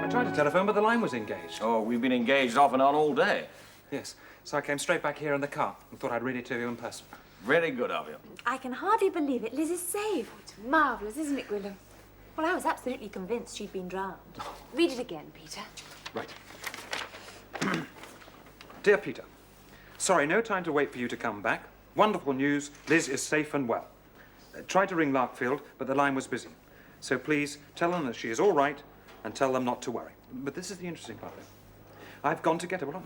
I tried to telephone, but the line was engaged. Oh, we've been engaged off and on all day. Yes, so I came straight back here in the car and thought I'd read it to you in person. Very good of you. I can hardly believe it. Liz is safe. It's marvellous, isn't it, Gwilym? Well, I was absolutely convinced she'd been drowned. Read it again, Peter. Right. Dear Peter, sorry, no time to wait for you to come back. Wonderful news, Liz is safe and well. Tried to ring Larkfield, but the line was busy. So please tell them that she is all right and tell them not to worry. But this is the interesting part of it. I've gone to get her. Well,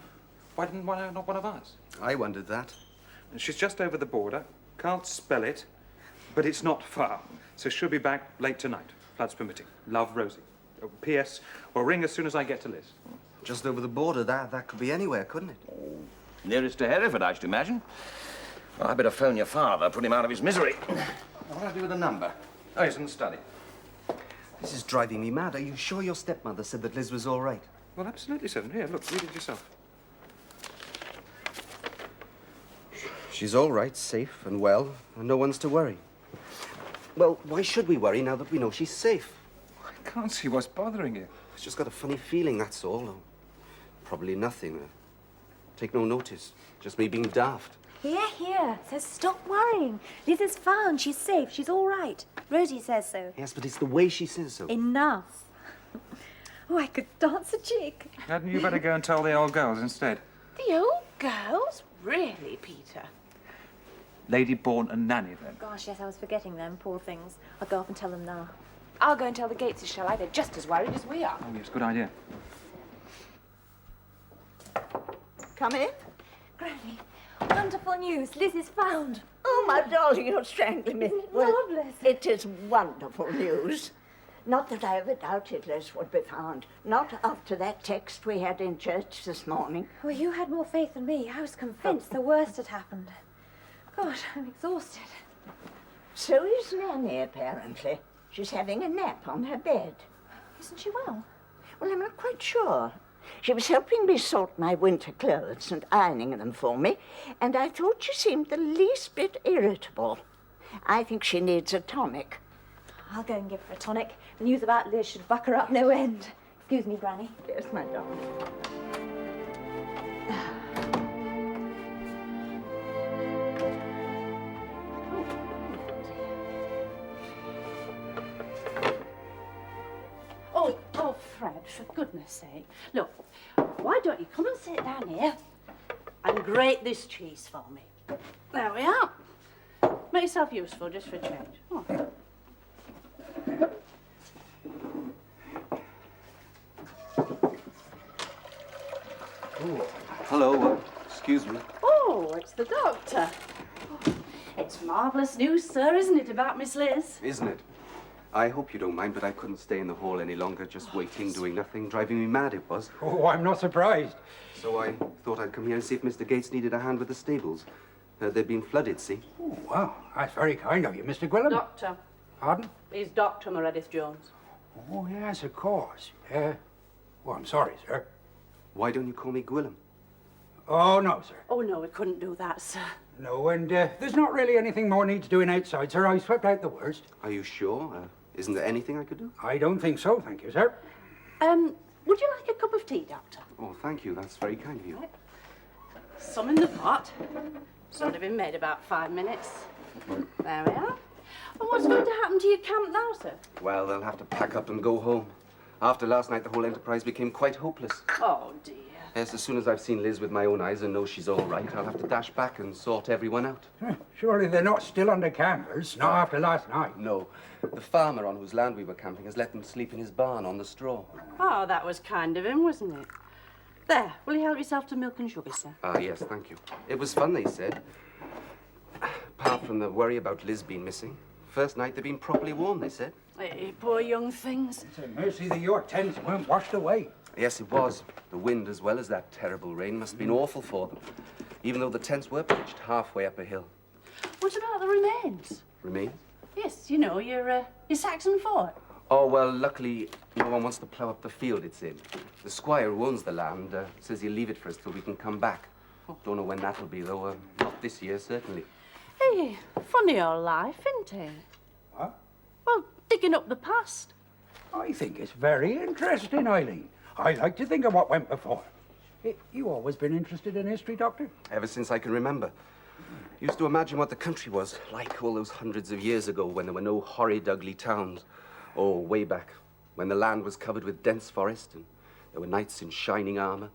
why not one of ours? I wondered that. She's just over the border. Can't spell it, but it's not far. So she'll be back late tonight, floods permitting. Love, Rosie. P.S. We'll ring as soon as I get to Liz. Just over the border, that could be anywhere, couldn't it? Oh, nearest to Hereford, I should imagine. Well, I better phone your father, put him out of his misery. What do I do with the number? Oh, he's in the study. This is driving me mad. Are you sure your stepmother said that Liz was all right? Well, absolutely, Cedar. Here, look, read it yourself. She's all right, safe and well, and no one's to worry. Well, why should we worry now that we know she's safe? I can't see what's bothering you. It's just got a funny feeling, that's all. Probably nothing. Take no notice. Just me being daft. Here. So stop worrying. Liz is found. She's safe. She's all right. Rosie says so. Yes, but it's the way she says so. Enough. Oh, I could dance a jig. Hadn't you better go and tell the old girls instead? The old girls? Really, Peter? Lady Bourne and Nanny, then. Gosh, yes, I was forgetting them. Poor things. I'll go off and tell them now. I'll go and tell the Gateses, shall I? They're just as worried as we are. Oh, yes, good idea. Come in. Granny, wonderful news. Liz is found. Oh, my darling, you're strangling me. Isn't it Well, marvellous? it is wonderful news. Not that I ever doubted Liz would be found. Not after that text we had in church this morning. Well, you had more faith than me. I was convinced the worst had happened. Gosh, I'm exhausted. So is Nanny, apparently. She's having a nap on her bed. Isn't she well? Well, I'm not quite sure. She was helping me sort my winter clothes and ironing them for me, and I thought she seemed the least bit irritable. I think she needs a tonic. I'll go and give her a tonic. The news about Liz should buck her up no end. Excuse me, Granny. Yes, my darling. Oh, Fred, for goodness sake. Look, why don't you come and sit down here and grate this cheese for me? There we are. Make yourself useful just for a change. Oh. Oh, hello. Excuse me. Oh, it's the doctor. Oh, it's marvellous news, sir, isn't it, about Miss Liz? Isn't it? I hope you don't mind, but I couldn't stay in the hall any longer, just waiting, doing nothing, driving me mad it was. Oh, I'm not surprised. So I thought I'd come here and see if Mr. Gates needed a hand with the stables. They'd been flooded, see? Oh, wow. That's very kind of you, Mr. Gwilym. Doctor. Pardon? He's Dr. Meredith-Jones. Oh, yes, of course. Oh, I'm sorry, sir. Why don't you call me Gwilym? Oh, no, sir. Oh, no, we couldn't do that, sir. No, and there's not really anything more needs doing outside, sir. I swept out the worst. Are you sure? Isn't there anything I could do? I don't think so, thank you, sir. Would you like a cup of tea, Doctor? Oh, thank you. That's very kind of you. Some in the pot. It's only been made about 5 minutes. There we are. And what's going to happen to your camp now, sir? Well, they'll have to pack up and go home. After last night, the whole enterprise became quite hopeless. Oh, dear. Yes, as soon as I've seen Liz with my own eyes and know she's all right, I'll have to dash back and sort everyone out. Surely they're not still under canvas, not after last night. No. The farmer on whose land we were camping has let them sleep in his barn on the straw. Oh, that was kind of him, wasn't it? There, will you help yourself to milk and sugar, sir? Ah, yes, thank you. It was fun, they said. Pa Apart from the worry about Liz being missing, first night they've been properly warned, they said. Hey, poor young things. It's a mercy that your tents weren't washed away. Yes, it was. The wind, as well as that terrible rain, must have been awful for them, even though the tents were pitched halfway up a hill. What about the remains? Remains? Yes, you know, your Saxon fort. Oh, well, luckily, no one wants to plough up the field it's in. The squire who owns the land says he'll leave it for us till we can come back. Don't know when that'll be, though. Not this year, certainly. Hey, funny old life, isn't it? What? Well, digging up the past. I think it's very interesting, Eileen. I like to think of what went before. You always been interested in history, Doctor? Ever since I can remember. Used to imagine what the country was like all those hundreds of years ago when there were no horrid, ugly towns. Oh, way back, when the land was covered with dense forest and there were knights in shining armor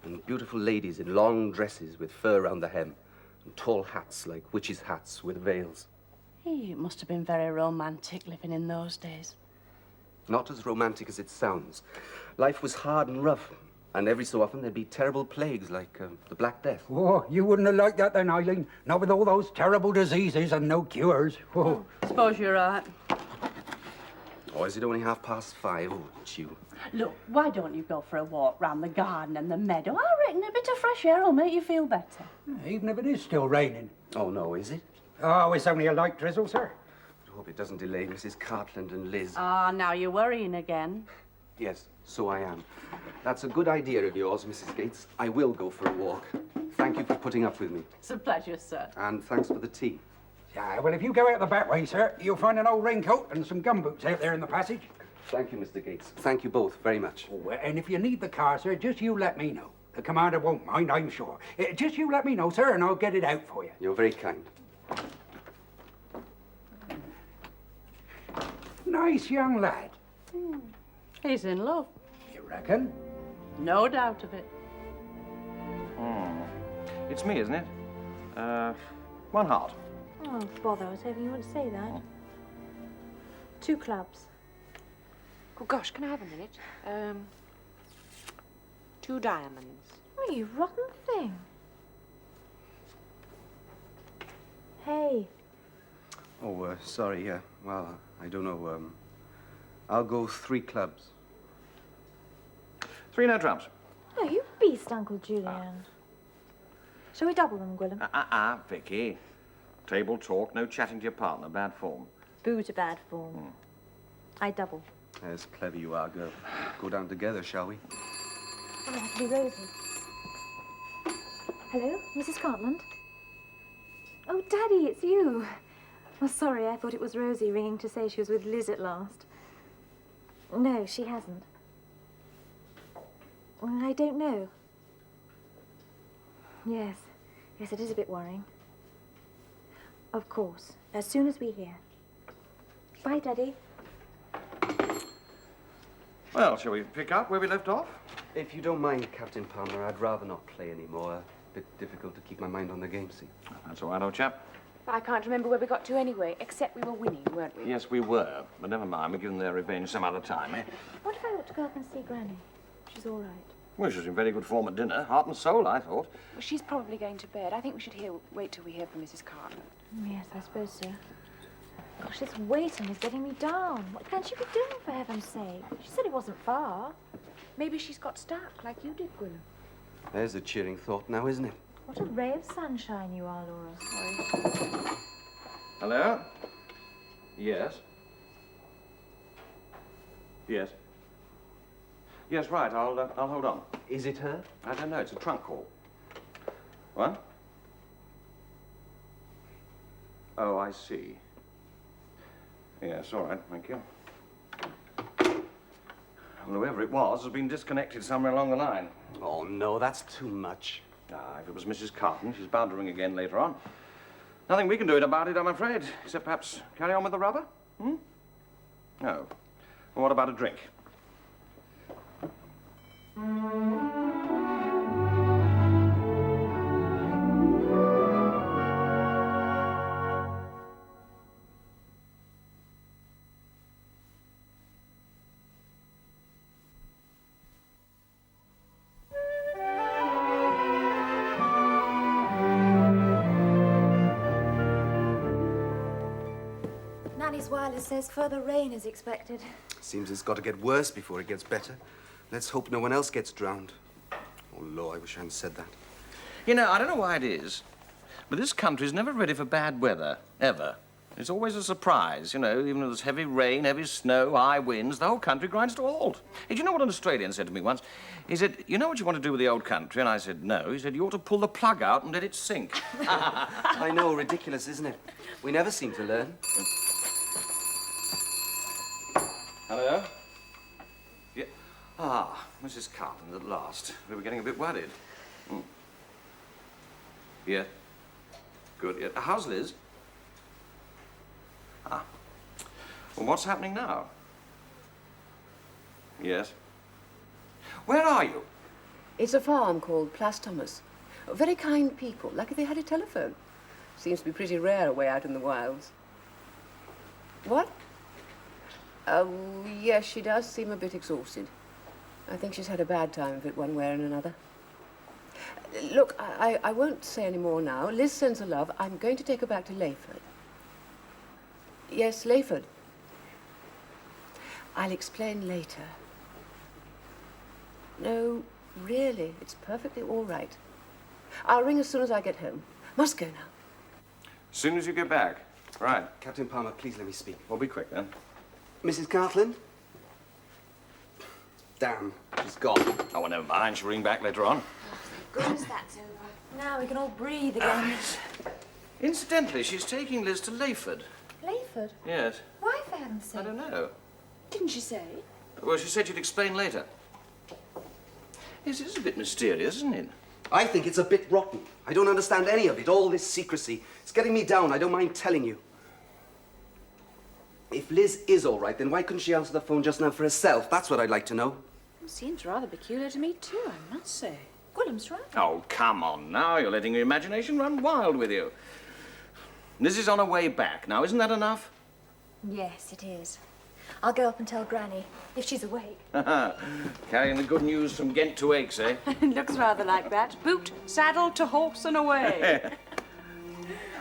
and beautiful ladies in long dresses with fur round the hem and tall hats like witches' hats with veils. Hey, it must have been very romantic living in those days. Not as romantic as it sounds. Life was hard and rough, and every so often there'd be terrible plagues like the Black Death. Oh, you wouldn't have liked that then, Eileen. Not with all those terrible diseases and no cures. Oh. Suppose you're right. Oh, is it only 5:30? Oh, chew. Look, why don't you go for a walk round the garden and the meadow? I reckon a bit of fresh air will make you feel better. Even if it is still raining. Oh, no, is it? Oh, it's only a light drizzle, sir. I hope it doesn't delay Mrs. Cartland and Liz. Ah, now you're worrying again. Yes, so I am. That's a good idea of yours, Mrs. Gates. I will go for a walk. Thank you for putting up with me. It's a pleasure, sir. And thanks for the tea. Yeah, well, if you go out the back way, sir, you'll find an old raincoat and some gumboots out there in the passage. Thank you, Mr. Gates. Thank you both very much. Oh, and if you need the car, sir, just you let me know. The commander won't mind, I'm sure. Just you let me know, sir, and I'll get it out for you. You're very kind. Nice young lad. He's in love. You reckon? No doubt of it. It's me, isn't it? One heart. Oh, bother. I was hoping you wouldn't say that. 2 clubs. Oh, gosh, can I have a minute? 2 diamonds. Oh, you rotten thing. Hey, Oh, sorry, well, I don't know, I'll go 3 clubs. 3 no trumps. oh, you beast, Uncle Julian. Shall we double them, Gwillem? Vicky. Table talk, no chatting to your partner, bad form. Boo to bad form. I double. As clever you are, girl. Go down together, shall we? Oh, it has to be Rosie. Hello, Mrs. Cartland? Oh, Daddy, it's you. Oh, sorry, I thought it was Rosie ringing to say she was with Liz at last. No, she hasn't. Well, I don't know. Yes, it is a bit worrying. Of course, as soon as we hear. Bye, Daddy. Well, shall we pick up where we left off? If you don't mind, Captain Palmer, I'd rather not play anymore. A bit difficult to keep my mind on the game, see. That's all right, old chap. I can't remember where we got to anyway, except we were winning, weren't we? Yes, we were. But never mind, we'll give them their revenge some other time, eh? What if I ought to go up and see Granny? She's all right. Well, she was in very good form at dinner. Heart and soul, I thought. Well, she's probably going to bed. I think we should wait till we hear from Mrs. Cartland. Yes, I suppose so. Gosh, this waiting is getting me down. What can she be doing, for heaven's sake? She said it wasn't far. Maybe she's got stuck, like you did, Gwyneth. There's a cheering thought now, isn't it? What a ray of sunshine you are, Laura. Sorry. Hello? Yes? Yes. Yes, right, I'll hold on. Is it her? I don't know, it's a trunk call. What? Oh, I see. Yes, all right, thank you. Well, whoever it was has been disconnected somewhere along the line. Oh, no, that's too much. If it was Mrs. Carton, she's bound to ring again later on. Nothing we can do about it, I'm afraid, except perhaps carry on with the rubber? No. Well, what about a drink? Nanny's wireless says further rain is expected. Seems it's got to get worse before it gets better. Let's hope no one else gets drowned. Oh, Lord, I wish I hadn't said that. You know, I don't know why it is, but this country's never ready for bad weather, ever. It's always a surprise, you know, even if there's heavy rain, heavy snow, high winds, the whole country grinds to a halt. Hey, do you know what an Australian said to me once? He said, you know what you want to do with the old country? And I said, no. He said, you ought to pull the plug out and let it sink. I know, ridiculous, isn't it? We never seem to learn. Hello? Yeah. Ah, Mrs. Cartland at last. We were getting a bit worried. Mm. Yeah. Good. Yeah. How's Liz? Ah. Well, what's happening now? Yes. Where are you? It's a farm called Plas Thomas. Very kind people, like if they had a telephone. Seems to be pretty rare away out in the wilds. What? Oh, yes, she does seem a bit exhausted. I think she's had a bad time of it one way or another. Look, I won't say any more now. Liz sends her love. I'm going to take her back to Layford. Yes, Layford. I'll explain later. No, really, it's perfectly all right. I'll ring as soon as I get home. Must go now. As soon as you get back. Right. Captain Palmer, please let me speak. Well, be quick then. Mrs. Cartland? Damn, she's gone. Oh, well, never mind. She'll ring back later on. Goodness, that's over. Now we can all breathe again. Incidentally, she's taking Liz to Layford. Layford? Yes. Why, for heaven's sake? I don't know. Didn't she say? Well, she said she'd explain later. Yes, it is a bit mysterious, isn't it? I think it's a bit rotten. I don't understand any of it, all this secrecy. It's getting me down, I don't mind telling you. If Liz is all right, then why couldn't she answer the phone just now for herself? That's what I'd like to know. Seems rather peculiar to me, too, I must say. Willem's right. Oh, come on now. You're letting your imagination run wild with you. Liz is on her way back. Now, isn't that enough? Yes, it is. I'll go up and tell Granny, if she's awake. Carrying the good news from Ghent to Aix, eh? It looks rather like that. Boot, saddle, to horse and away.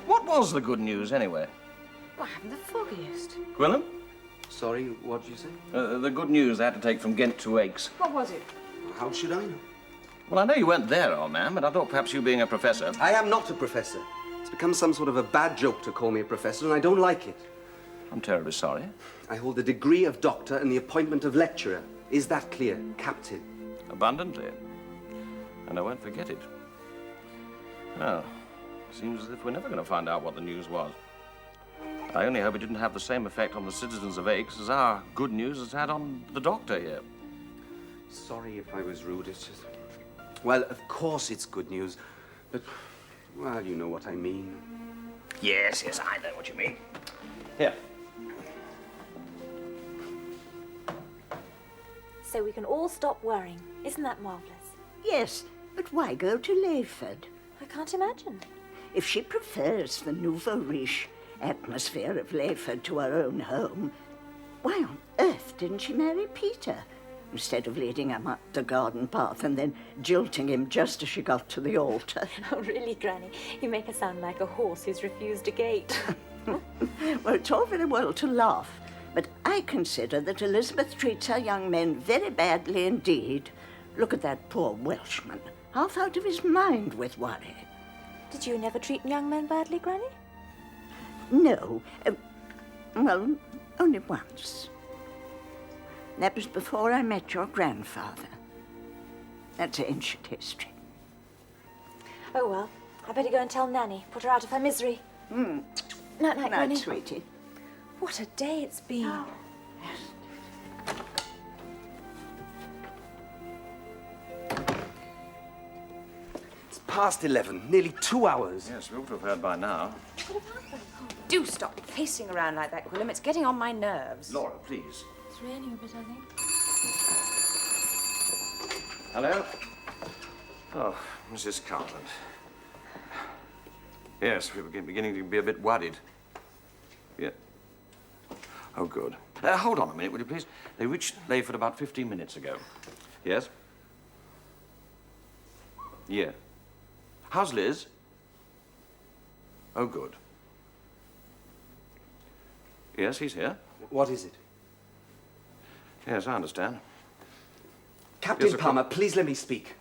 What was the good news, anyway? I haven't the foggiest. Gwyneth? Sorry, what did you say? The good news I had to take from Ghent to Aix. What was it? How should I know? Well, I know you weren't there, old man, but I thought perhaps you being a professor... I am not a professor. It's become some sort of a bad joke to call me a professor, and I don't like it. I'm terribly sorry. I hold the degree of doctor and the appointment of lecturer. Is that clear, Captain? Abundantly. And I won't forget it. Well, seems as if we're never going to find out what the news was. I only hope it didn't have the same effect on the citizens of Aix as our good news has had on the doctor here. Sorry if I was rude, it's just... Well, of course it's good news, but, well, you know what I mean. Yes, I know what you mean. Here. So we can all stop worrying. Isn't that marvellous? Yes, but why go to Layford? I can't imagine. If she prefers the nouveau riche atmosphere of Layford to her own home, why on earth didn't she marry Peter, instead of leading him up the garden path and then jilting him just as she got to the altar? Oh, really, Granny? You make her sound like a horse who's refused a gate. Well, it's all very well to laugh, but I consider that Elizabeth treats her young men very badly indeed. Look at that poor Welshman, half out of his mind with worry. Did you never treat young men badly, Granny? No, well, only once. That was before I met your grandfather. That's ancient history. Oh, well, I better go and tell Nanny. Put her out of her misery. Night-night, Granny. Night, sweetie. What a day it's been. Oh. It's past 11, nearly 2 hours. Yes, we ought to have heard by now. Do stop pacing around like that, Willem. It's getting on my nerves. Laura, please. It's raining a bit, I think. Hello? Oh, Mrs. Cartland. Yes, we were beginning to be a bit worried. Yeah. Oh, good. Hold on a minute, will you please? They reached Layford about 15 minutes ago. Yes? Yeah. How's Liz? Oh, good. Yes, he's here. What is it? Yes, I understand. Captain Yes, of Palmer, please let me speak.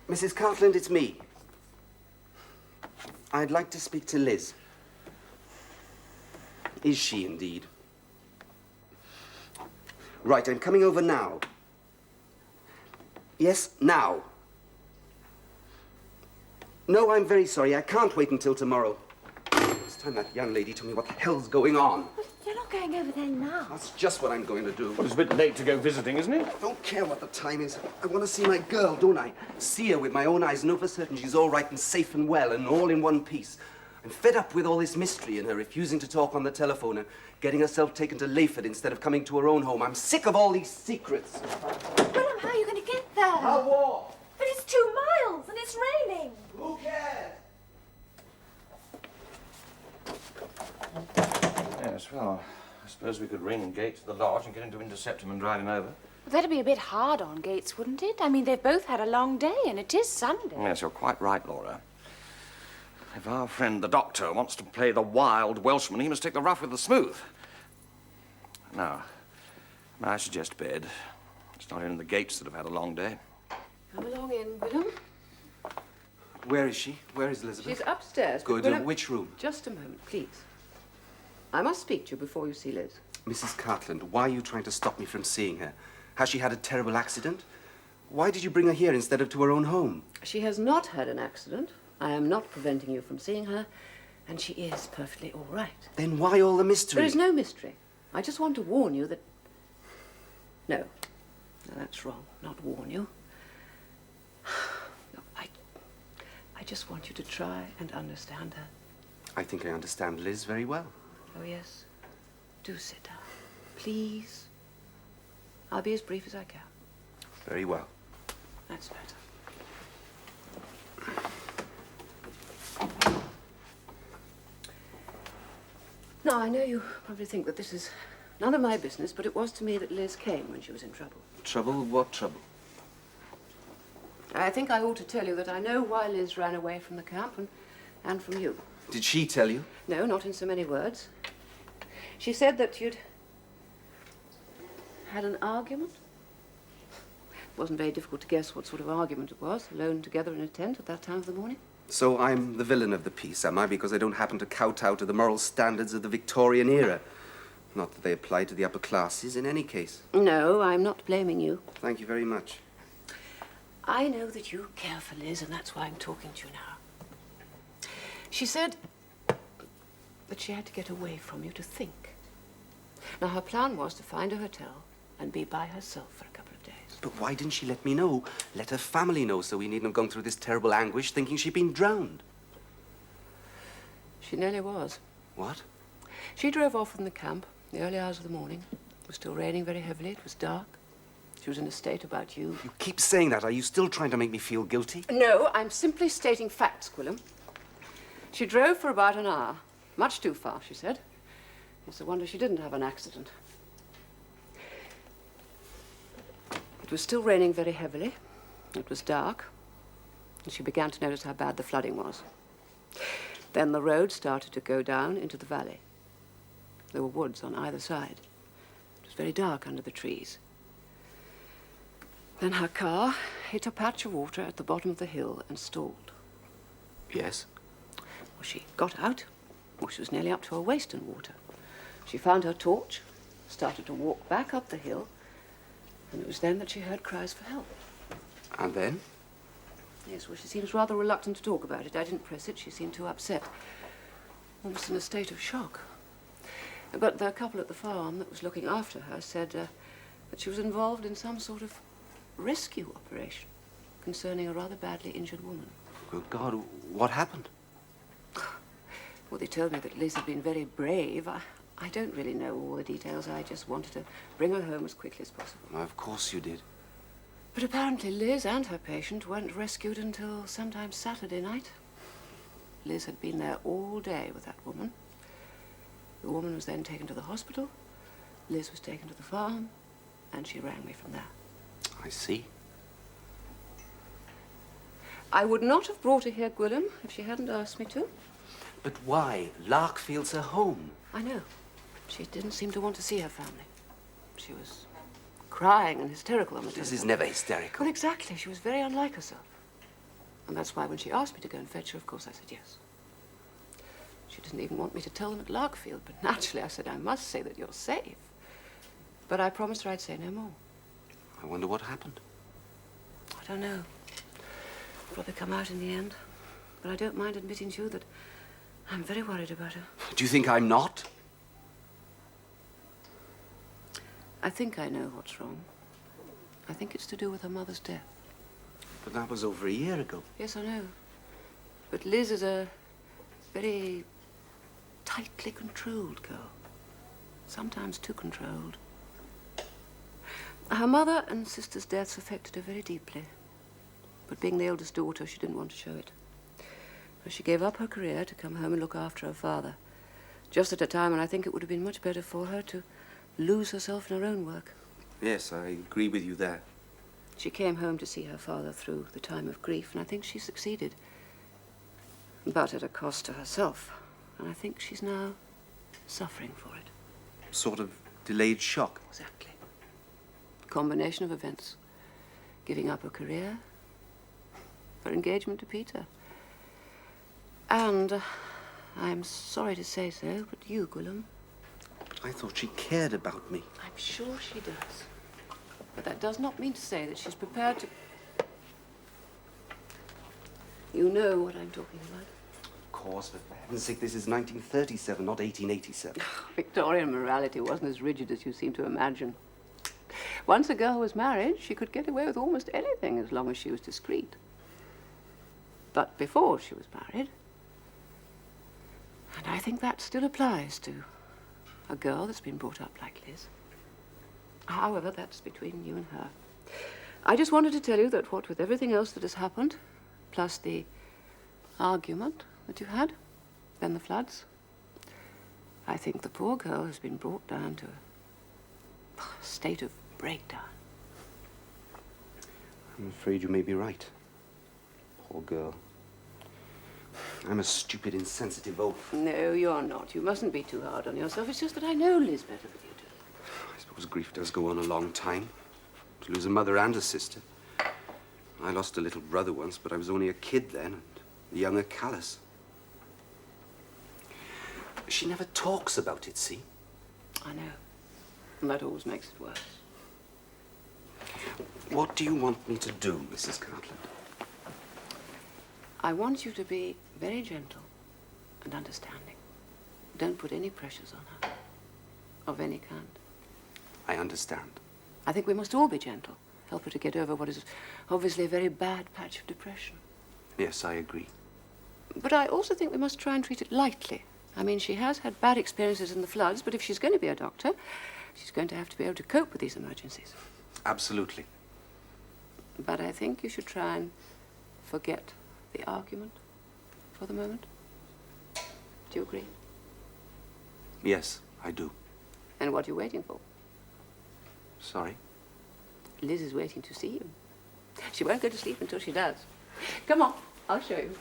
Mrs. Cartland, it's me. I'd like to speak to Liz. Is she indeed? Right, I'm coming over now. Yes, now. No, I'm very sorry. I can't wait until tomorrow. It's time that young lady told me what the hell's going on. You're not going over there now. That's just what I'm going to do. Well, it's a bit late to go visiting, isn't it? I don't care what the time is. I want to see my girl, don't I? See her with my own eyes, know for certain she's all right and safe and well and all in one piece. I'm fed up with all this mystery and her refusing to talk on the telephone and getting herself taken to Layford instead of coming to her own home. I'm sick of all these secrets. Willem, how are you going to get there? I'll walk. But it's 2 miles and it's raining. Who cares? Yes, well, I suppose we could ring and gate to the lodge and get him to intercept him and drive him over. That'd be a bit hard on Gates, wouldn't it? I mean, they've both had a long day, and it is Sunday. Yes, you're quite right, Laura. If our friend the doctor wants to play the wild Welshman, he must take the rough with the smooth. Now, I suggest bed. It's not even the Gates that have had a long day. Come along in, Willem. Where is she? Where is Elizabeth? She's upstairs. but Good. Willem- Which room? Just a moment, please. I must speak to you before you see Liz. Mrs. Cartland, why are you trying to stop me from seeing her? Has she had a terrible accident? Why did you bring her here instead of to her own home? She has not had an accident. I am not preventing you from seeing her, and she is perfectly all right. Then why all the mystery? There is no mystery. I just want to warn you that... No, that's wrong. Not warn you. No, I just want you to try and understand her. I think I understand Liz very well. Oh, yes. Do sit down. Please. I'll be as brief as I can. Very well. That's better. Now, I know you probably think that this is none of my business, but it was to me that Liz came when she was in trouble. Trouble? What trouble? I think I ought to tell you that I know why Liz ran away from the camp and from you. Did she tell you? No, not in so many words. She said that you'd had an argument. It wasn't very difficult to guess what sort of argument it was, alone together in a tent at that time of the morning. So I'm the villain of the piece, am I? Because I don't happen to kowtow to the moral standards of the Victorian era. Not that they apply to the upper classes in any case. No, I'm not blaming you. Thank you very much. I know that you care for Liz, and that's why I'm talking to you now. She said that she had to get away from you to think. Now, her plan was to find a hotel and be by herself for a couple of days. But why didn't she let me know? Let her family know so we needn't have gone through this terrible anguish thinking she'd been drowned. She nearly was. What? She drove off from the camp in the early hours of the morning. It was still raining very heavily. It was dark. She was in a state about you. You keep saying that. Are you still trying to make me feel guilty? No, I'm simply stating facts, Quillam. She drove for about an hour. Much too far, she said. It's a wonder she didn't have an accident. It was still raining very heavily. It was dark. And she began to notice how bad the flooding was. Then the road started to go down into the valley. There were woods on either side. It was very dark under the trees. Then her car hit a patch of water at the bottom of the hill and stalled. Yes. Well, she got out. Well, she was nearly up to her waist in water. She found her torch, started to walk back up the hill, and it was then that she heard cries for help. And then? Yes, well, she seems rather reluctant to talk about it. I didn't press it. She seemed too upset, almost in a state of shock. But the couple at the farm that was looking after her said that she was involved in some sort of rescue operation concerning a rather badly injured woman. Good God, what happened? Well, they told me that Liz had been very brave. I don't really know all the details. I just wanted to bring her home as quickly as possible. Well, of course you did. But apparently Liz and her patient weren't rescued until sometime Saturday night. Liz had been there all day with that woman. The woman was then taken to the hospital. Liz was taken to the farm, and she rang me from there. I see. I would not have brought her here, Gwilym, if she hadn't asked me to. But why? Larkfield's her home. I know. She didn't seem to want to see her family. She was crying and hysterical on the telephone. Liz is never hysterical. Well, exactly. She was very unlike herself. And that's why when she asked me to go and fetch her, of course, I said yes. She didn't even want me to tell them at Larkfield, but naturally I said, I must say that you're safe. But I promised her I'd say no more. I wonder what happened. I don't know. It'll probably come out in the end. But I don't mind admitting to you that I'm very worried about her. Do you think I'm not? I think I know what's wrong. I think it's to do with her mother's death. But that was over a year ago. Yes, I know. But Liz is a very tightly controlled girl. Sometimes too controlled. Her mother and sister's deaths affected her very deeply. But being the eldest daughter, she didn't want to show it. So she gave up her career to come home and look after her father. Just at a time when I think it would have been much better for her to lose herself in her own work. Yes, I agree with you there. She came home to see her father through the time of grief, and I think she succeeded. But at a cost to herself. And I think she's now suffering for it. Sort of delayed shock. Exactly. Combination of events. Giving up her career, her engagement to Peter. And I'm sorry to say so, but you, Gwilym. But I thought she cared about me. I'm sure she does. But that does not mean to say that she's prepared to... You know what I'm talking about. Of course, but for heaven's sake, this is 1937, not 1887. Victorian morality wasn't as rigid as you seem to imagine. Once a girl was married, she could get away with almost anything as long as she was discreet. But before she was married, and I think that still applies to a girl that's been brought up like Liz. However, that's between you and her. I just wanted to tell you that what with everything else that has happened, plus the argument that you had, then the floods, I think the poor girl has been brought down to a state of breakdown. I'm afraid you may be right. Poor girl. I'm a stupid, insensitive oaf. No, you're not. You mustn't be too hard on yourself. It's just that I know Liz better than you do. I suppose grief does go on a long time. To lose a mother and a sister. I lost a little brother once, but I was only a kid then, and the younger callous. She never talks about it, see? I know. And that always makes it worse. What do you want me to do, Mrs. Cartland? I want you to be very gentle and understanding. Don't put any pressures on her, of any kind. I understand. I think we must all be gentle. Help her to get over what is obviously a very bad patch of depression. Yes, I agree. But I also think we must try and treat it lightly. I mean, she has had bad experiences in the floods, but if she's going to be a doctor, she's going to have to be able to cope with these emergencies. Absolutely. But I think you should try and forget the argument for the moment. Do you agree? Yes, I do. And what are you waiting for? Sorry? Liz is waiting to see you. She won't go to sleep until she does. Come on, I'll show you.